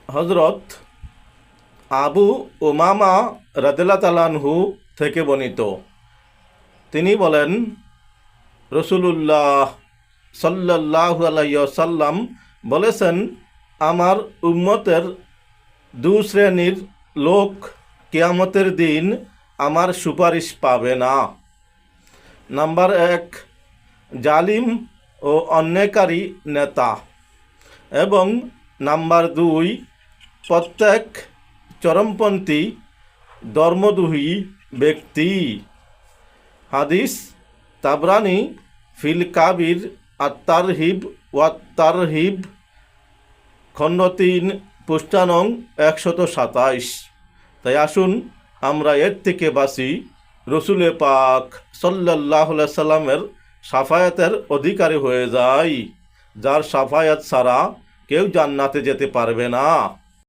হজরত আবু উমামা রাদিয়াল্লাহু তাআলা আনহু থেকে বর্ণিত, তিনি বলেন, রাসূলুল্লাহ সাল্লাল্লাহু আলাইহি ওয়াসাল্লাম বলেছেন, আমার উম্মতের দু শ্রেণীর লোক কিয়ামতের দিন আমার সুপারিশ পাবে না। নাম্বার 1, জালিম ও অন্যায়কারী নেতা, এবং নাম্বার 2, প্রত্যেক চরমপন্থী ধর্মদ্রোহী ব্যক্তি। হাদিস তাবরানি ফিল কাবির আত-তারহিব ওয়াত তারহিব, খণ্ড 3, পৃষ্ঠা নং 127। তাই আসুন আমরা এর থেকে বাঁচি, রসুল পাক সাল্লাল্লাহু আলাইহি সাল্লামের শাফায়াতের অধিকারী হয়ে যাই, যার শাফায়াত ছাড়া কেউ জান্নাতে যেতে পারবে না।